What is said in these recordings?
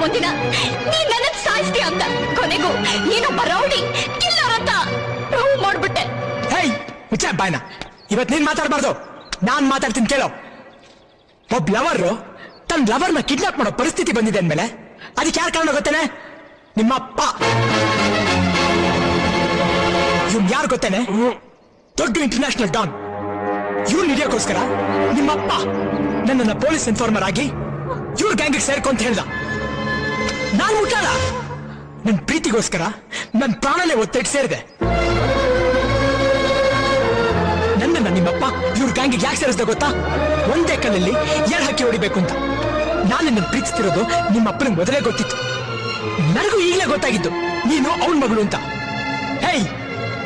ಒಂದಿನ ನೀನ್ ನನ್ನ ಸಾಯಿಸ್ತೀಯ ಅಂತ ಕೊನೆಗೂ ನೀನೊಬ್ಬ ರೌಡಿ ಕಿಲ್ಲರ್ ಅಂತ ಪ್ರೂವ್ ಮಾಡ್ಬಿಟ್ಟೆ. ಹೇಯ್ ಮುಚ್ಚ ಬಾಯ್ನ, ಇವತ್ ನೀನ್ ಮಾತಾಡ್ಬಾರ್ದು, ನಾನ್ ಮಾತಾಡ್ತೀನಿ ಕೇಳೋ. ಒಬ್ಬ ಲವರ್ ತನ್ನ ಲವರ್ನ ಕಿಡ್ನಾಪ್ ಮಾಡೋ ಪರಿಸ್ಥಿತಿ ಬಂದಿದೆ ಅಂದ್ಮೇಲೆ ಅದಕ್ಕೆ ಯಾರು ಕಾರಣ ಗೊತ್ತೇನೆ? ನಿಮ್ಮ ಅಪ್ಪ. ಇವ್ನ್ ಯಾರು ಗೊತ್ತೇನೆ? ದೊಡ್ಡ ಇಂಟರ್ನ್ಯಾಷನಲ್ ಡಾನ್. ಇವ್ರು ಹಿಡಿಯೋಕ್ಕೋಸ್ಕರ ನಿಮ್ಮಪ್ಪ ನನ್ನನ್ನ ಪೊಲೀಸ್ ಇನ್ಫಾರ್ಮರ್ ಆಗಿ ಇವ್ರ ಗ್ಯಾಂಗಿಗೆ ಸೇರ್ಕೊಂತ ಹೇಳ್ದ. ನಾನ್ ಮುಟ್ಟಾಳ. ನನ್ ಪ್ರೀತಿಗೋಸ್ಕರ ನನ್ ಪ್ರಾಣನೇ ಒತ್ತಿಟ್ಟು ಸೇರಿದೆ. ನನ್ನನ್ನ ನಿಮ್ಮಪ್ಪ ಇವ್ರ ಗ್ಯಾಂಗಿಗೆ ಯಾಕೆ ಸೇರಿಸ್ದ ಗೊತ್ತಾ? ಒಂದೇ ಕಲ್ಲಲ್ಲಿ 2 ಹಕ್ಕಿ ಹೊಡಿಬೇಕು ಅಂತ. ನಾನು ನಿನ್ನ ಪ್ರೀತಿಸ್ತಿರೋದು ನಿಮ್ಮ ಅಪ್ಪನಿಗೆ ಮೊದಲೇ ಗೊತ್ತಿತ್ತು. ನನಗೂ ಈಗಲೇ ಗೊತ್ತಾಗಿದ್ದು ನೀನು ಅವನ್ ಮಗಳು ಅಂತ. ಹೇಯ್,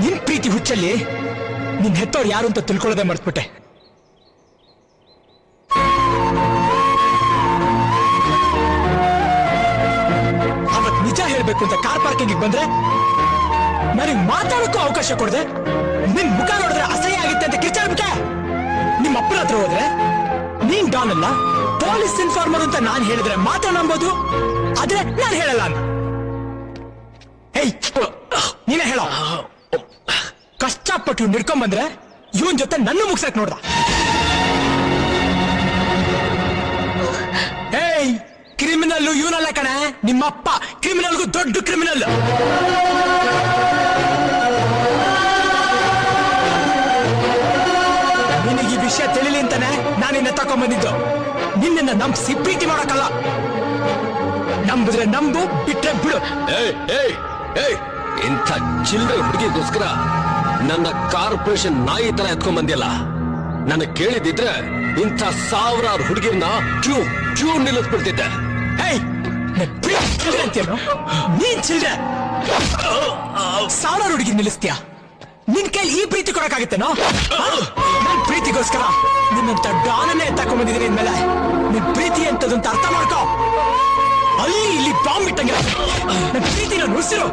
ನಿನ್ ಪ್ರೀತಿ ಹುಚ್ಚಲ್ಲಿ ನಿನ್ ಹೆತ್ತವ್ರು ಯಾರು ಅಂತ ತಿಳ್ಕೊಳ್ಳೋದೇ ಮರ್ತ್ಬಿಟ್ಟೆ. ಅವತ್ ನಿಜ ಹೇಳ್ಬೇಕು ಅಂತ ಕಾರ್ ಪಾರ್ಕಿಂಗ್ ಬಂದ್ರೆ ನನಗೆ ಮಾತಾಡೋಕ್ಕೂ ಅವಕಾಶ ಕೊಡದೆ ನಿನ್ ಮುಖ ನೋಡಿದ್ರೆ ಅಸಹ್ಯ ಆಗಿತ್ತೆ ಅಂತ ಕಿರ್ಚಾಡ್ಬಿಟ್ಟೆ. ನಿಮ್ಮ ಅಪ್ಪನ ಹತ್ರ ಹೋದ್ರೆ ನೀನ್ ಡಾನ್ ಅಲ್ಲ, ಪೊಲೀಸ್ ಇನ್ಫಾರ್ಮರ್ ಅಂತ ನಾನ್ ಹೇಳಿದ್ರೆ ಮಾತ್ರ ನಂಬೋದು, ಆದ್ರೆ ನಾನು ಹೇಳಲ್ಲ ಅಂತ. ಹೇಯ್, ನೀನೇ ಹೇಳೋ. ಕಷ್ಟಪಟ್ಟು ನಿಡ್ಕೊಂಡ್ ಬಂದ್ರೆ ಇವನ್ ಜೊತೆ ನನ್ನ ಮುಗ್ಸಕ್ ನೋಡ್ದ. ಹೇಯ್, ಕ್ರಿಮಿನಲ್ ಇವನಲ್ಲ ಕಣೆ, ನಿಮ್ಮಪ್ಪ ಕ್ರಿಮಿನಲ್ಗೂ ದೊಡ್ಡ ಕ್ರಿಮಿನಲ್. ನಿನಗೆ ಈ ವಿಷಯ ತಿಳಿಲಿ ಅಂತಾನೆ ನಾನು ನಿನ್ನ ತಕೊಂಡ್ಬಂದಿದ್ದು. ನಿನ್ನ ನಂಬಿಸಿ ಪ್ರೀತಿ ಮಾಡಕ್ಕಲ್ಲ. ನಂಬಿದ್ರೆ ನಂಬು, ಬಿಟ್ರೆ ಬಿಡು. ಇಂಥ ಚಿಲ್ಲರೆ ಹುಡುಗಿಗೋಸ್ಕರ ನನ್ನ ಕಾರ್ಪೊರೇಷನ್ ನಾಯಿ ತರ ಎತ್ಕೊಂಡ್ ಬಂದಿಲ್ಲ. ನನಗೆ ಕೇಳಿದಿದ್ರೆ ಇಂಥ ಸಾವಿರಾರು ಹುಡುಗಿರ್ನ ಕ್ಯೂ ನಿಲ್ಲಿಸ್ಬಿಡ್ತಿದ್ದೆ. ನೀನ್ ಚಿಲ್ರೆ ಸಾವಿರಾರು ಹುಡುಗಿ ನಿಲ್ಲಿಸ್ತೀಯ? ನಿನ್ ಕೈಲಿ ಈ ಪ್ರೀತಿ ಕೊಡಕ್ಕಾಗತ್ತೇನೋ? ನನ್ ಪ್ರೀತಿಗೋಸ್ಕರ ನಿನ್ನಂತ ಡಾನನ್ನೇ ತಕೊಂಡ್ಬಂದಿದ್ದೀನಿ ಅಂದ್ಮೇಲೆ ನಿನ್ ಪ್ರೀತಿ ಅಂತದಂತ ಅರ್ಥ ಮಾಡ್ಕೋ. ಅಲ್ಲಿ ಇಲ್ಲಿ ಬಾಂಬ್ ಇಟ್ಟಂಗಿಲ್ಲ. ನನ್ ಪ್ರೀತಿನ ನುಡಿಸಿರು.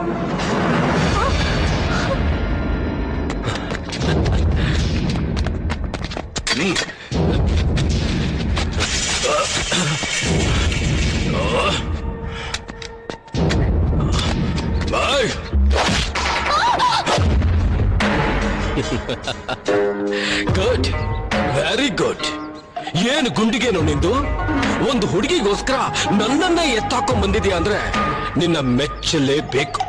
Good, very good. ಏನು ಗುಂಡಿಗೇನು ನಿಂದು? ಒಂದು ಹುಡುಗಿಗೋಸ್ಕರ ನನ್ನನ್ನೇ ಎತ್ತಾಕೊಂಡ್ ಬಂದಿದ್ಯಾ ಅಂದ್ರೆ ನಿನ್ನ ಮೆಚ್ಚಲೇಬೇಕು.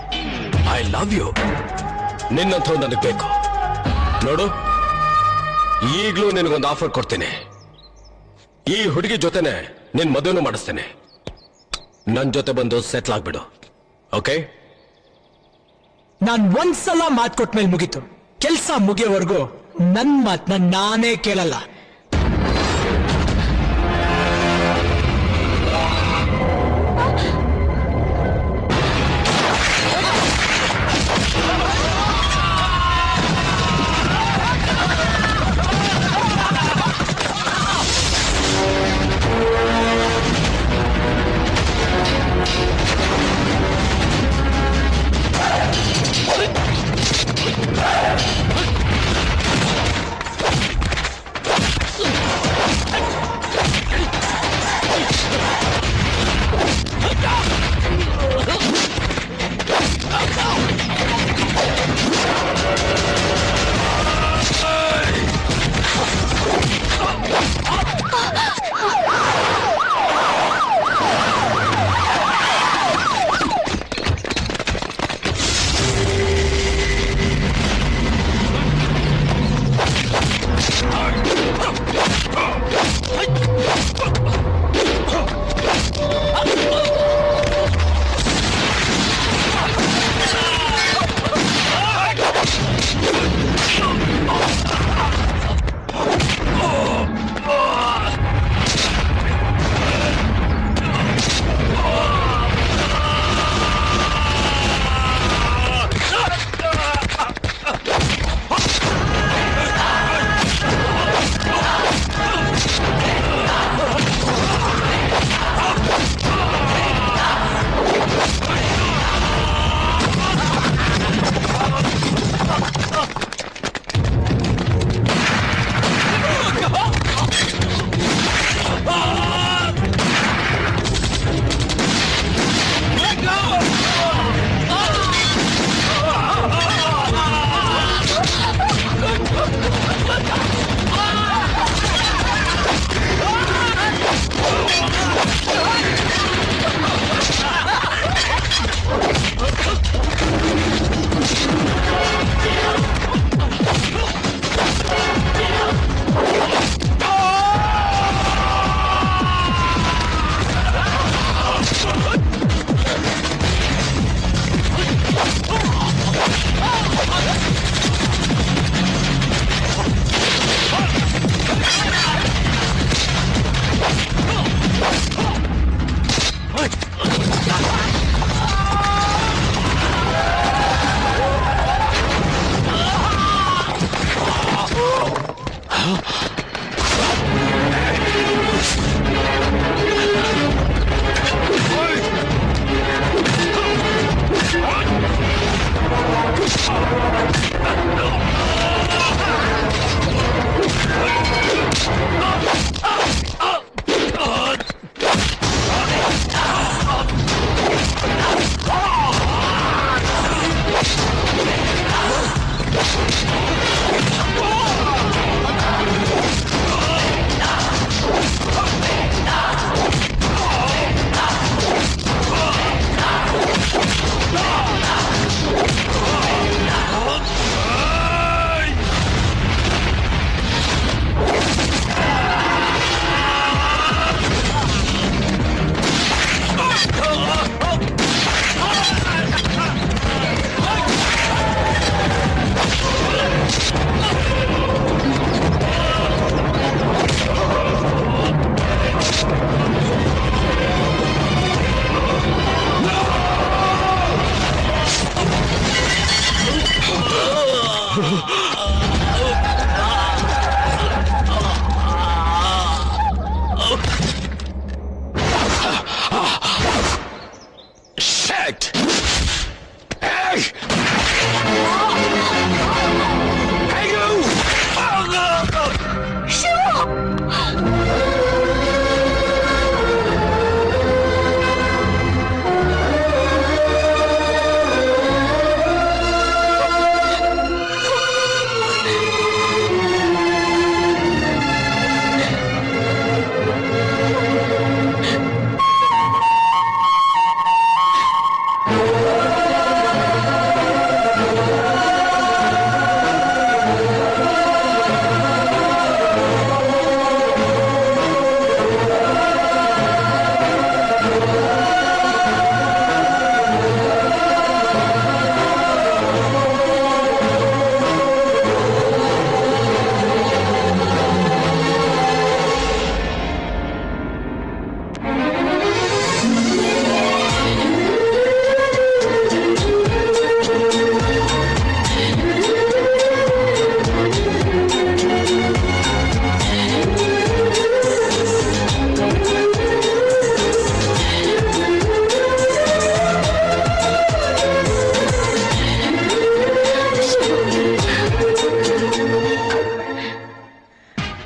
I love you. ನಿನ್ನಂಥವ್ ನನಗೆ ಬೇಕು. ನೋಡು, ಈಗ್ಲೂ ನಿನಗೊಂದು ಆಫರ್ ಕೊಡ್ತೀನಿ. ಈ ಹುಡುಗಿ ಜೊತೆನೆ ನಿನ್ ಮದುವೆನೂ ಮಾಡಿಸ್ತೇನೆ. ನನ್ ಜೊತೆ ಬಂದು ಸೆಟ್ಲ್ ಆಗ್ಬಿಡು. ಓಕೆ? ನಾನ್ ಒಂದ್ಸಲ ಮಾತು ಕೊಟ್ಮೇಲೆ ಮುಗೀತು. ಕೆಲ್ಸ ಮುಗಿಯೋವರೆಗೂ ನನ್ ಮಾತನ್ನ ನಾನೇ ಕೇಳಲ್ಲ. Shit! Hey! Hey, you!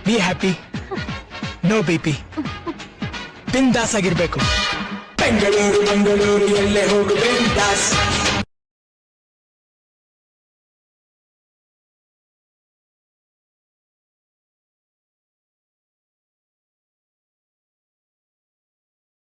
Be happy, no BP. ಬಿಂದಾಸ್ ಆಗಿರ್ಬೇಕು. ಬೆಂಗಳೂರು ಎಲ್ಲೇ ಹೋಗು ಬಿಂದಾಸ್.